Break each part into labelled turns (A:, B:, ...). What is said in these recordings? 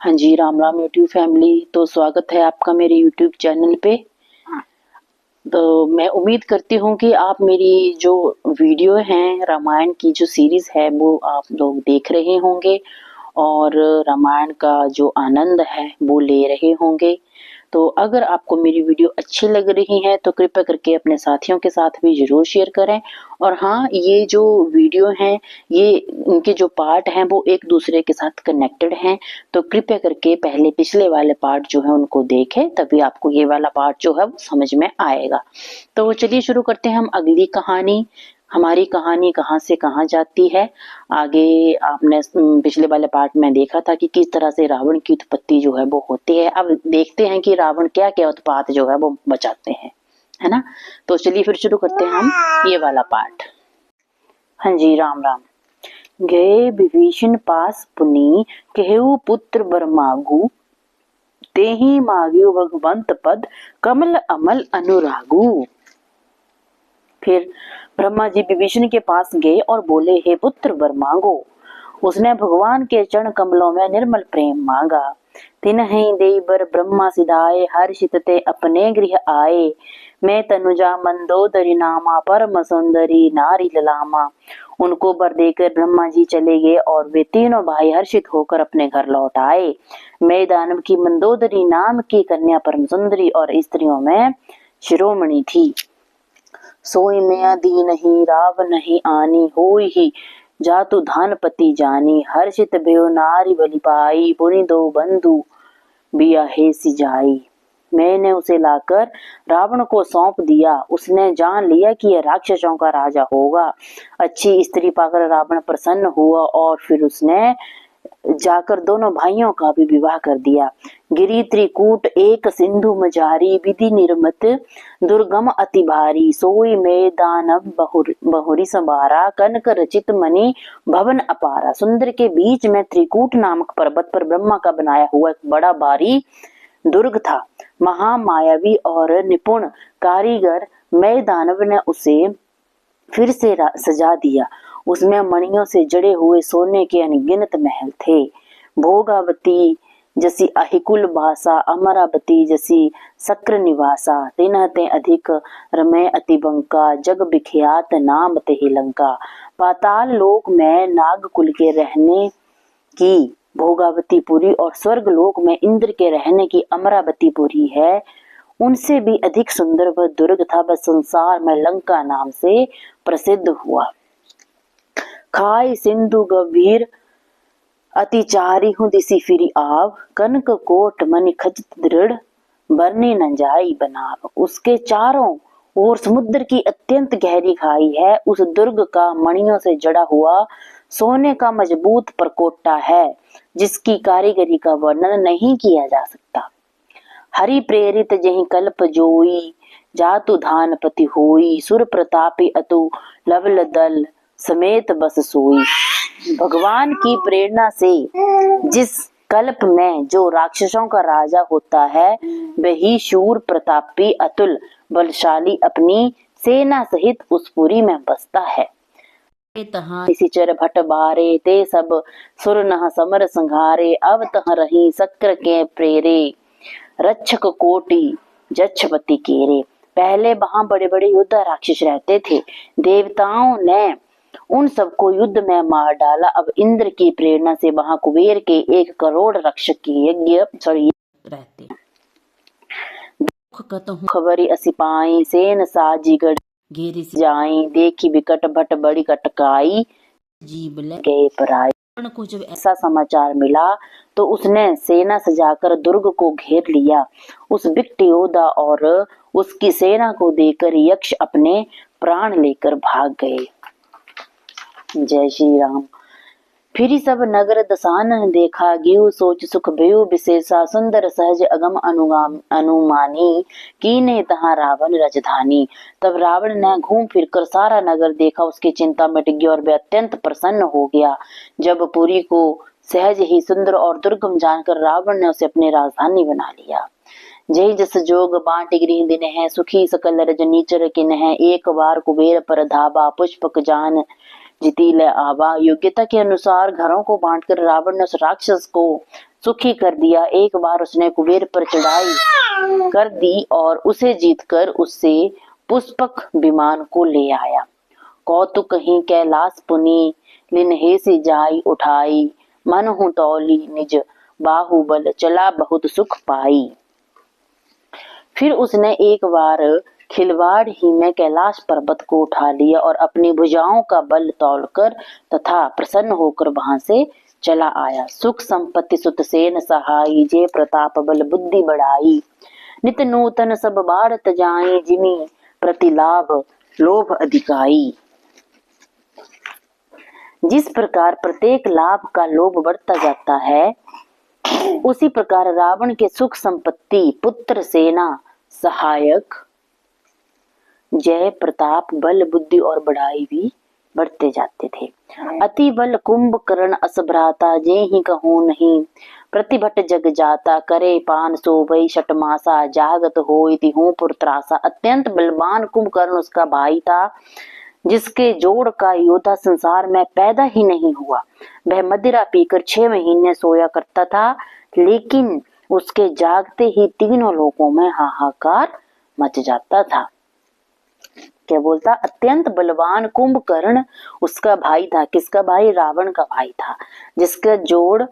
A: हाँ जी, Ram Ram YouTube family. तो स्वागत है आपका मेरे यूट्यूब चैनल पे। तो मैं उम्मीद करती हूँ कि आप मेरी जो वीडियो हैं रामायण की जो सीरीज है वो आप लोग देख रहे होंगे और रामायण का जो आनंद है वो ले रहे होंगे। तो अगर आपको मेरी वीडियो अच्छी लग रही है तो कृपया करके अपने साथियों के साथ भी जरूर शेयर करें। और हाँ, ये जो वीडियो हैं ये इनके जो पार्ट हैं वो एक दूसरे के साथ कनेक्टेड हैं। तो कृपया करके पहले पिछले वाले पार्ट जो है उनको देखें, तभी आपको ये वाला पार्ट जो है वो समझ में आएगा। तो चलिए शुरू करते हैं हम अगली कहानी। हमारी कहानी कहाँ से कहाँ जाती है। आगे आपने पिछले वाले पार्ट में देखा था कि किस तरह से रावण की उत्पत्ति जो है वो होती है। अब देखते हैं कि रावण क्या क्या उत्पात जो है वो बचाते हैं, है ना। तो चलिए फिर शुरू करते हैं हम ये वाला पार्ट। हाँ जी, राम राम। गए विभीषण पास पुनि, केहू पुत्र वर मांगू, तेहि मांग्यो भगवंत पद, कमल अमल अनुरागू। फिर ब्रह्मा जी विभीषण के पास गए और बोले, हे पुत्र वर मांगो। उसने भगवान के चरण कमलों में निर्मल प्रेम मांगा। तिन्हि देई बर ब्रह्मा सिधाए, हर्षित ते अपने गृह आए। मैं तनुजा मंदोदरी नामा, परम सुंदरी नारी ललामा। उनको वर देकर ब्रह्मा जी चले गए और वे तीनों भाई हर्षित होकर अपने घर लौट आए। मैं दानव की मंदोदरी नाम की कन्या परम सुंदरी और स्त्रियों में शिरोमणि थी। सोई में दीन ही राव नहीं आनी, होई ही जातु धानपति जानी। हर्षित भयो नारी बलि पाई, पुनि दो बंधु बियाहे सिजाई। मैंने उसे लाकर रावण को सौंप दिया। उसने जान लिया कि यह राक्षसों का राजा होगा। अच्छी स्त्री पाकर रावण प्रसन्न हुआ और फिर उसने जाकर दोनों भाइयों का भी विवाह कर दिया। गिरी त्रिकूट एक सिंधु मझारी, विधि निर्मत दुर्गम अति भारी। सोई में दानव बहुरी संभारा, कनक रचित मणि भवन अपारा। सुंदर के बीच में त्रिकूट नामक पर्वत पर ब्रह्मा का बनाया हुआ एक बड़ा भारी दुर्ग था। महामायावी और निपुण कारीगर मैं दानव ने उसे फिर से सजा दिया। उसमें मणियों से जड़े हुए सोने के अनगिनत महल थे। भोगावती जसी अहिकुल भाषा, अमरावती जसी शक्र निवासा। तिन्हते अधिक रमे अति बंका, जग विख्यात नाम ते लंका। पाताल लोक में नागकुल के रहने की भोगावतीपुरी और स्वर्ग लोक में इंद्र के रहने की अमरावतीपुरी है। उनसे भी अधिक सुंदर वह दुर्ग था। वह संसार में लंका नाम से प्रसिद्ध हुआ। खाई सिंधु गंभीर अतिचारी हूँ दिसी फिरी आव, कनक कोट मणि खचित दृढ़, बरनी न जाई बनाव। उसके चारों ओर समुद्र की अत्यंत गहरी खाई है। उस दुर्ग का मणियों से जड़ा हुआ सोने का मजबूत परकोटा है, जिसकी कारीगरी का वर्णन नहीं किया जा सकता। हरि प्रेरित जहि कल्प जोई, जातु धानपति होई। सुर प्रतापी अतु लवल दल, समेत बस सोई। भगवान की प्रेरणा से जिस कल्प में जो राक्षसों का राजा होता है, वही शूर प्रतापी अतुल बलशाली अपनी सेना सहित उस पुरी में बसता है। निशिचर भट बारे, ते सब सुर नह समर संघारे। अब तह रही शक्र के प्रेरे, रक्षक कोटि जक्षपति केरे। पहले वहां बड़े बड़े युद्ध राक्षस रहते थे। देवताओं ने उन सबको युद्ध में मार डाला। अब इंद्र की प्रेरणा से वहां कुबेर के 1 करोड़ रक्षक की यज्ञ रहते। खबरी असिपाई, सेन साजीगढ़ घेरी जाई। देखी विकट भट बड़ी कटकाई, जीव गए पराई। को जब ऐसा समाचार मिला तो उसने सेना सजाकर दुर्ग को घेर लिया। उस विकट योद्धा और उसकी सेना को देखकर यक्ष अपने प्राण लेकर भाग गए। जय श्री राम। फिर सब नगर दसानन देखा, गियो सोच सुख भयो विशेषा। सुंदर सहज अगम अनुमानी, कीने तहाँ रावण राजधानी। तब रावण ने घूम फिरकर सारा नगर देखा। उसकी चिंता मिट गई और वह अत्यंत प्रसन्न हो गया। जब पुरी को सहज ही सुंदर और दुर्गम जानकर रावण ने उसे अपनी राजधानी बना लिया। जय जस जोग बांट गृह दिन है, सुखी सकल रजनीचर किन है। एक बार कुबेर पर धावा, पुष्पक जान जीती ले आवा। योग्यता के अनुसार घरों को बांटकर रावण ने उस राक्षस को सुखी कर दिया। एक बार उसने कुबेर पर चढ़ाई कर दी और उसे जीतकर उससे पुष्पक विमान को ले आया। कौतुक ही कैलाश पुनि लिन्हे से जाई उठाई, मन हूँ तौली निज बाहुबल चला बहुत सुख पाई। फिर उसने एक बार खिलवाड़ ही में कैलाश पर्वत को उठा लिया और अपनी भुजाओं का बल तौलकर तथा प्रसन्न होकर वहां से चला आया। सुख संपत्ति सुत सेन सहाई, जे प्रताप बल बुद्धि बढ़ाई, नित नूतन सब बाढ़त जाए, जिमी प्रतिलाभ लोभ अधिकाई। जिस प्रकार प्रत्येक लाभ का लोभ बढ़ता जाता है, उसी प्रकार रावण के सुख संपत्ति, पुत्र, सेना, सहायक, जय प्रताप, बल, बुद्धि और बढ़ाई भी बढ़ते जाते थे। अति बल कुंभकर्ण असभ्राता, जे ही कहूँ नहीं, प्रतिभट जग जाता, करे पान सोवई शटमासा, जागत होई तिहु पुरत्रासा। अत्यंत बलवान कुंभकर्ण उसका भाई था, जिसके जोड़ का योद्धा संसार में पैदा ही नहीं हुआ। वह मदिरा पीकर 6 महीने सोया करता था, लेकिन उसके जागते ही तीनों लोकों में हाहाकार मच जाता था। क्या बोलता? अत्यंत बलवान कुंभकर्ण उसका भाई था। किसका भाई? रावण का भाई था, जिसका जोड़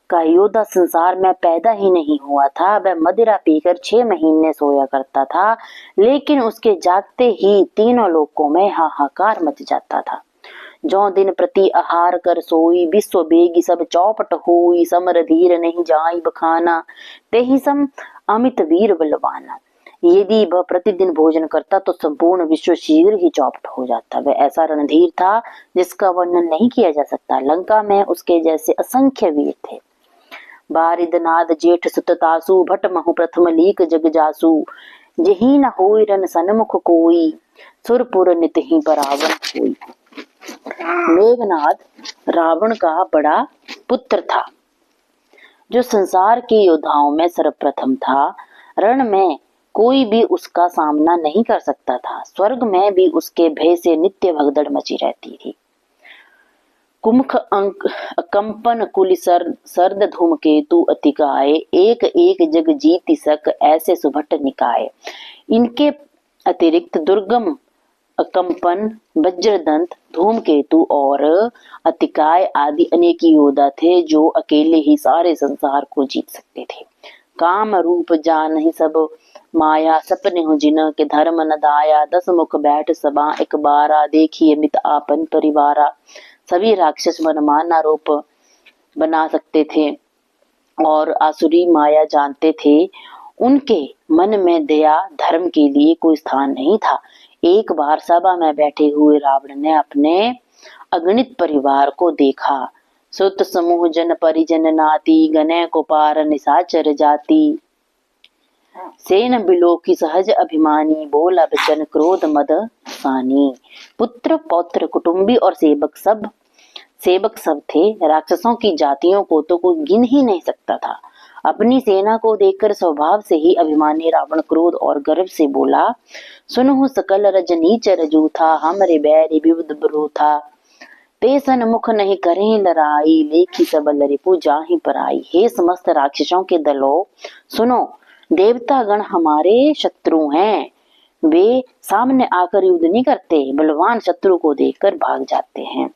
A: का योद्धा संसार में पैदा ही नहीं हुआ था। वह मदिरा पीकर 6 महीने सोया करता था, लेकिन उसके जागते ही तीनों लोकों में हाहाकार मच जाता था। जो दिन प्रति आहार कर सोई, विश्व बेगी सब चौपट हुई, समर धीर नहीं जाई बखाना, तेहि सम अमित वीर बलवाना। यदि वह प्रतिदिन भोजन करता तो संपूर्ण विश्व शीघ्र ही चौपट हो जाता। वह ऐसा रणधीर था जिसका वर्णन नहीं किया जा सकता। लंका में उसके जैसे असंख्य वीर थे। बारिदनाद जेठ सुततासु, भट महु प्रथम लीक जग जासु, जही न होई रन सन्मुख कोई, सुरपुर नित ही परावन होई। मेघनाद रावण का बड़ा पुत्र था, जो संसार के योद्धाओं में सर्वप्रथम था। रण में कोई भी उसका सामना नहीं कर सकता था। स्वर्ग में भी उसके भय से नित्य भगदड़ मची रहती थी। कुम्ख अंक कंपन कुल सर्द धूमकेतु अतिकाय, एक एक जग जीति सक ऐसे सुभट निकाय। इनके अतिरिक्त दुर्गम, कंपन, वज्रदंत, धूमकेतु और अतिकाय आदि अनेक योद्धा थे, जो अकेले ही सारे संसार को जीत सकते थे। काम रूप जान ही सब माया, सपने हो जिन के धर्म न दाया, 10 मुख बैठ सबा एक बारा, देखिए मित आपन परिवारा। सभी राक्षस मनमाना रूप बना सकते थे और आसुरी माया जानते थे। उनके मन में दया धर्म के लिए कोई स्थान नहीं था। एक बार सभा में बैठे हुए रावण ने अपने अगणित परिवार को देखा। सुत समूह जन परिजन नाती, गने को पार निशाचर जाति, सेन बिलो की सहज अभिमानी, बोला बचन क्रोध मद सानी। पुत्र पौत्र कुटुंबी और सेवक सब थे। राक्षसों की जातियों को तो कोई गिन ही नहीं सकता था। अपनी सेना को देखकर स्वभाव से ही अभिमानी रावण क्रोध और गर्व से बोला, सुनहु सकल रजनीचर जूथा, हमरे बैरी विविध ब्रूथा, ते सन्मुख नहीं करें लड़ाई, लेखी सबल रिपु जाहि पराई। हे समस्त राक्षसों के दलों, सुनो, देवतागण हमारे शत्रु हैं। वे सामने आकर युद्ध नहीं करते, बलवान शत्रु को देखकर भाग जाते हैं।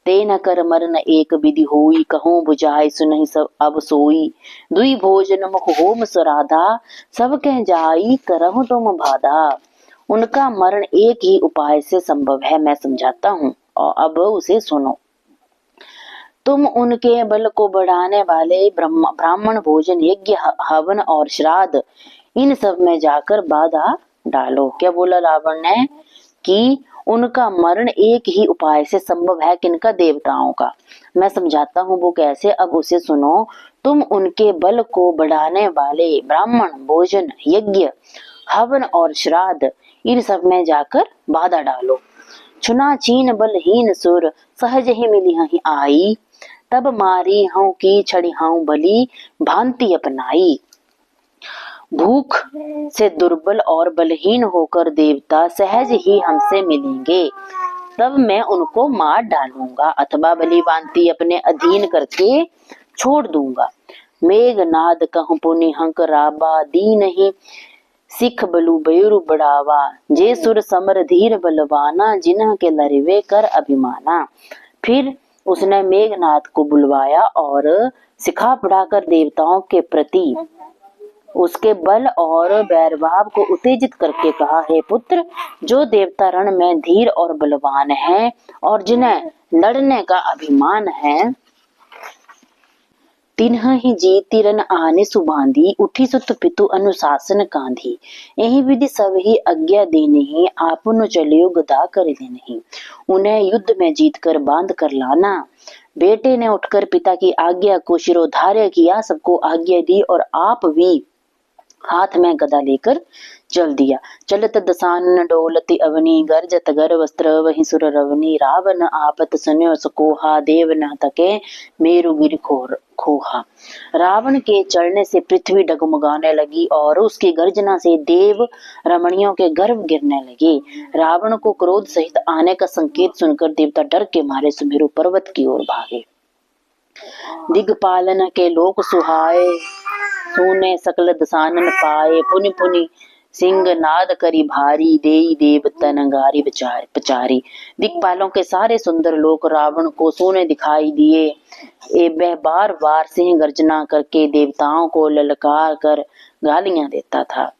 A: ते न कर मरन एक विधि होई, कहूँ बुझाए सुनहि सब अब सोई, दुई भोजन मुख होम सराधा, सब कह जाई करहु तुम बाधा। उनका मरण एक ही उपाय से संभव है, मैं समझाता हूँ और अब उसे सुनो। तुम उनके बल को बढ़ाने वाले ब्राह्मण भोजन, यज्ञ, हवन और श्राद्ध, इन सब में जाकर बाधा डालो। क्या बोला रावण ने? कि उनका मरण एक ही उपाय से संभव है। किनका? देवताओं का। मैं समझाता हूँ वो कैसे, अब उसे सुनो। तुम उनके बल को बढ़ाने वाले ब्राह्मण भोजन, यज्ञ, हवन और श्राद्ध, इन सब में जाकर बाधा डालो। छुना छीन बलहीन सुर, सहज ही मिली ही आई, तब मारी हूं की छड़ी हूं बली, भांति अपनाई। भूख से दुर्बल और बलहीन होकर देवता सहज ही हमसे मिलेंगे, तब मैं उनको मार डालूंगा अथवा बलि भांति अपने अधीन करके छोड़ दूंगा। मेघनाद कहूँ पुनि हंक राबा, दीनहि सिख बलु बयरु बढ़ावा। जे सुर समर धीर बलवाना, जिन्ह के लरिवे कर अभिमाना। फिर उसने मेघनाद को बुलवाया और सिखा बढ़ाकर देवताओं के प्रति उसके बल और वैरभाव को उत्तेजित करके कहा, हे पुत्र, जो देवता रण में धीर और बलवान हैं और जिन्हें लड़ने का अभिमान है, तिन्ह ही जीति रन आने सुबांधी, उठी सुत पितु अनुशासन कांधी। यही विधि सब ही आज्ञा दे नहीं, आपनो चलियो गदा कर दे नहीं। उन्हें युद्ध में जीत कर बांध कर लाना। बेटे ने उठकर पिता की आज्ञा को शिरोधार्य किया, सबको आज्ञा दी और आप भी हाथ में गदा लेकर चल दिया। चलत दसानन डोलति अवनी, गर्जत गर वस्त्र वही सुर रवनी। रावण आपत सुन्यो सकोहा, देव न तके मेरु गिर खोहा। रावण के चलने से पृथ्वी डगमगाने लगी और उसकी गर्जना से देव रमणियों के गर्भ गिरने लगे। रावण को क्रोध सहित आने का संकेत सुनकर देवता डर के मारे सुमेरु पर्वत की ओर भागे। दिग्पालन के लोक सुहाए, सुने सकल दसानन पाए। पुनि पुनि सिंह नाद करी भारी, देई देव तनगारी पचारी। दिक्पालों के सारे सुंदर लोक रावण को सोने दिखाई दिए। वह बार बार सिंह गर्जना करके देवताओं को ललकार कर गालियां देता था।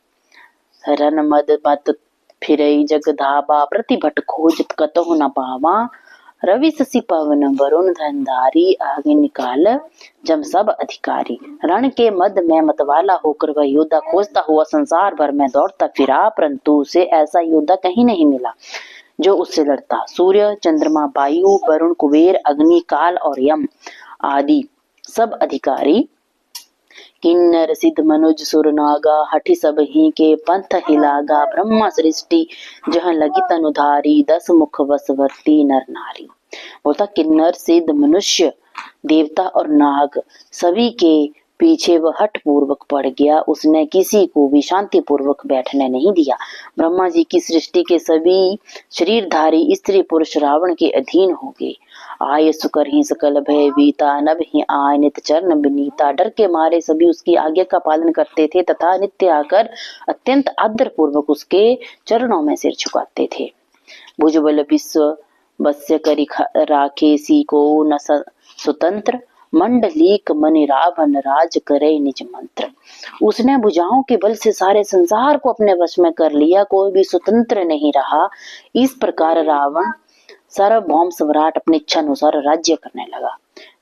A: रन मद मत फिरई जग धाबा, प्रतिभट खोजत कतहु न पावा। रवि शशि पवन वरुण धनधारी, आगे निकाल जम सब अधिकारी। रण के मद में मतवाला होकर वह योद्धा खोजता हुआ संसार भर में दौड़ता फिरा, परंतु उसे ऐसा योद्धा कहीं नहीं मिला जो उससे लड़ता। सूर्य, चंद्रमा, वायु, वरुण, कुबेर, अग्नि, काल और यम आदि सब अधिकारी, किन्नर सिद्ध मनुज सुर नागा, हठी सब ही के पंथ हिलागा। ब्रह्मा सृष्टि जहाँ लगी तनुधारी, 10 मुख वसवर्ती नर नारी। बोलता किन्नर सिद्ध मनुष्य, देवता और नाग सभी के पीछे वह हठ पूर्वक पड़ गया। उसने किसी को भी शांति पूर्वक बैठने नहीं दिया। ब्रह्मा जी की सृष्टि के सभी शरीरधारी स्त्री पुरुष रावण के अधीन हो गए। आय सुकर ही सकल भय बीता, नभ ही आय नित चरण बिनीता। डर के मारे सभी उसकी आज्ञा का पालन करते थे तथा नित्य आकर अत्यंत आदर पूर्वक उसके चरणों में सिर झुकाते थे। भुजबल विश्व बस्य करी राखे, सी को न स्वतंत्र, मंडलीक मनि रावण राज करे निज मंत्र। उसने भुजाओं के बल से सारे संसार को अपने वश में कर लिया, कोई भी स्वतंत्र नहीं रहा। इस प्रकार रावण सार्वभौम सम्राट अपनी इच्छा अनुसार राज्य करने लगा।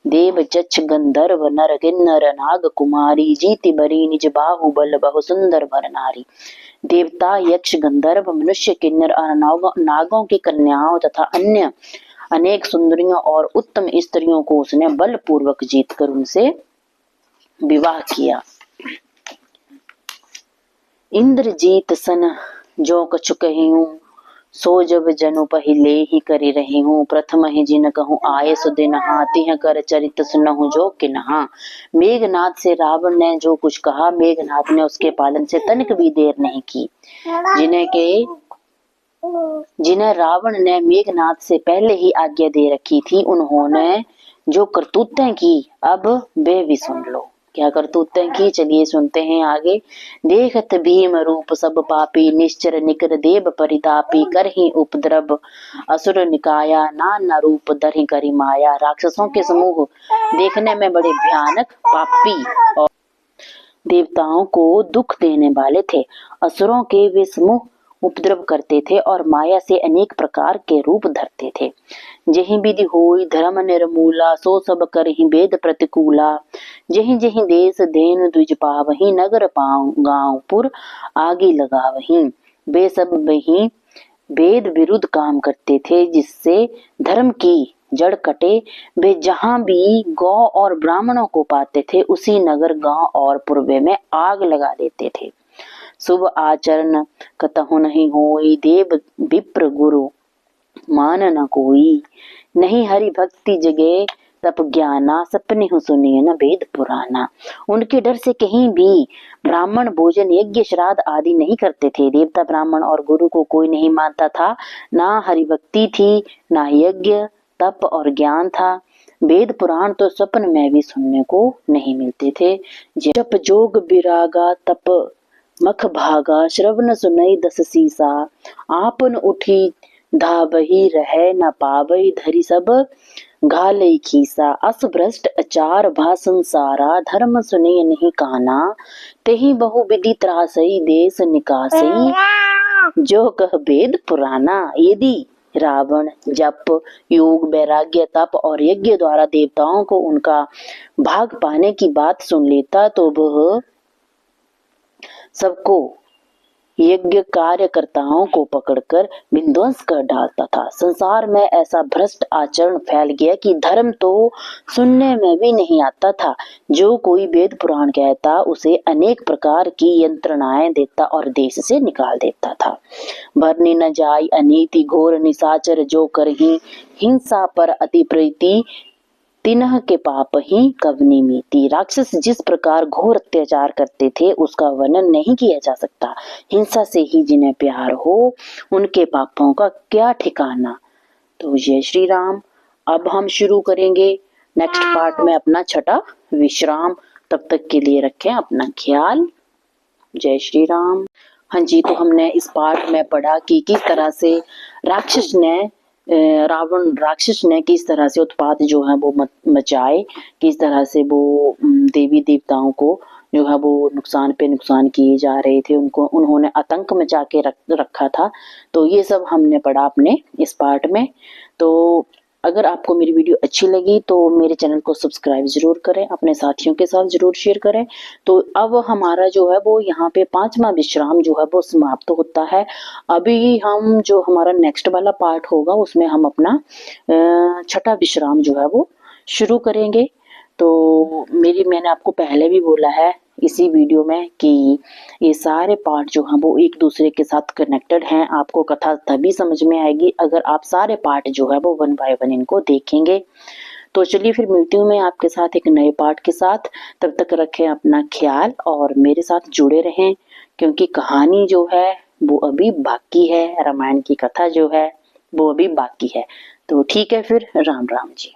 A: देव जच्छ गंधर्व नर किन्नर नाग कुमारी, जीति बरी निज बाहुबल बहु सुंदर भर नारी। देवता, यक्ष, गंधर्व, मनुष्य, किन्नर और नागों की कन्याओं तथा अन्य अनेक सुंदरियों और उत्तम स्त्रियों को उसने बलपूर्वक जीतकर उनसे विवाह किया। इंद्रजीत सन जो कछु कहूं, सो जब जनु पहिले ही करी रही हूँ। प्रथम ही जिन कहूँ आये सुदिन, तिह कर चरित सुनहु जो किन्हा। मेघनाद से रावण ने जो कुछ कहा, मेघनाद ने उसके पालन से तनिक भी देर नहीं की। जिन्हें रावण ने मेघनाद से पहले ही आज्ञा दे रखी थी, उन्होंने जो करतूतें की अब वे भी सुन लो। क्या करतूतें की, चलिए सुनते हैं आगे। देखत भीम रूप सब पापी, निश्चर निकर देव परितापी। कर ही उपद्रव असुर निकाया, नाना रूप धरि करी माया। राक्षसों के समूह देखने में बड़े भयानक, पापी और देवताओं को दुख देने वाले थे। असुरों के वे समूह उपद्रव करते थे और माया से अनेक प्रकार के रूप धरते थे। जही विधि होई धर्म निर्मूला, सो सब करहि वेद प्रतिकूला। जही जही देश धेनु द्विज पावही, नगर पाँव गाँव पुर आगे लगावही। वे सब वही वेद विरुद्ध काम करते थे, जिससे धर्म की जड़ कटे। वे जहाँ भी गौ और ब्राह्मणों को पाते थे, उसी नगर, गांव और पूर्वे में आग लगा देते थे। शुभ आचरण कतहु नहीं होई, देव विप्र गुरु मान न कोई। नहीं हरि भक्ति जगे तप ज्ञाना, सपने हो सुनिए न वेद पुराना। उनके डर से कहीं भी ब्राह्मण भोजन, यज्ञ, श्राद्ध आदि नहीं करते थे। देवता, ब्राह्मण और गुरु को कोई नहीं मानता था। ना हरि भक्ति थी, ना यज्ञ, तप और ज्ञान था। वेद पुराण तो स्वप्न में भी सुनने को नहीं मिलते थे। जप जोग बिरागा तप मख भागा, श्रवण सुनई दस सीसा, आपन उठी धाबही रह न पावई, धरी सब घालई खीसा। अस भ्रष्ट अचार भा संसारा, धर्म सुने नहीं काना, तेहि बहु विधि त्रासई देश निकासई, जो कह वेद पुराना। यदि रावण जप योग वैराग्य तप और यज्ञ द्वारा देवताओं को उनका भाग पाने की बात सुन लेता तो वह सबको यज्ञ कार्यकर्ताओं को पकड़कर विध्वंस कर डालता था। संसार में ऐसा भ्रष्ट आचरण फैल गया कि धर्म तो सुनने में भी नहीं आता था। जो कोई वेद पुराण कहता उसे अनेक प्रकार की यंत्रणाएं देता और देश से निकाल देता था। भरनी न जाय अनीति घोर निशाचर, जो करही हिंसा पर अति प्रीति, तिन्ह के पाप ही कवनी मीति। राक्षस जिस प्रकार घोर अत्याचार करते थे उसका वर्णन नहीं किया जा सकता। हिंसा से ही जिन्हें प्यार हो उनके पापों का क्या ठिकाना। तो जय श्री राम। अब हम शुरू करेंगे नेक्स्ट पार्ट में अपना छठा विश्राम। तब तक के लिए रखें अपना ख्याल। जय श्री राम। हाँ जी, तो हमने इस पार्ट में पढ़ा कि किस तरह से रावण राक्षस ने किस तरह से उत्पात जो है वो मचाए, किस तरह से वो देवी देवताओं को जो है वो नुकसान पे नुकसान किए जा रहे थे, उनको उन्होंने आतंक मचा के रखा था। तो ये सब हमने पढ़ा अपने इस पार्ट में। तो अगर आपको मेरी वीडियो अच्छी लगी तो मेरे चैनल को सब्सक्राइब जरूर करें, अपने साथियों के साथ जरूर शेयर करें। तो अब हमारा जो है वो यहाँ पे 5वां विश्राम जो है वो समाप्त होता है। अभी हम जो हमारा नेक्स्ट वाला पार्ट होगा उसमें हम अपना छठा विश्राम जो है वो शुरू करेंगे। तो मैंने आपको पहले भी बोला है इसी वीडियो में कि ये सारे पार्ट जो हैं वो एक दूसरे के साथ कनेक्टेड हैं। आपको कथा तभी समझ में आएगी अगर आप सारे पार्ट जो है वो 1 बाय 1 इनको देखेंगे। तो चलिए फिर मिलती हूँ मैं आपके साथ एक नए पार्ट के साथ। तब तक रखें अपना ख्याल और मेरे साथ जुड़े रहें, क्योंकि कहानी जो है वो अभी बाकी है, रामायण की कथा जो है वो अभी बाकी है। तो ठीक है फिर, राम राम जी।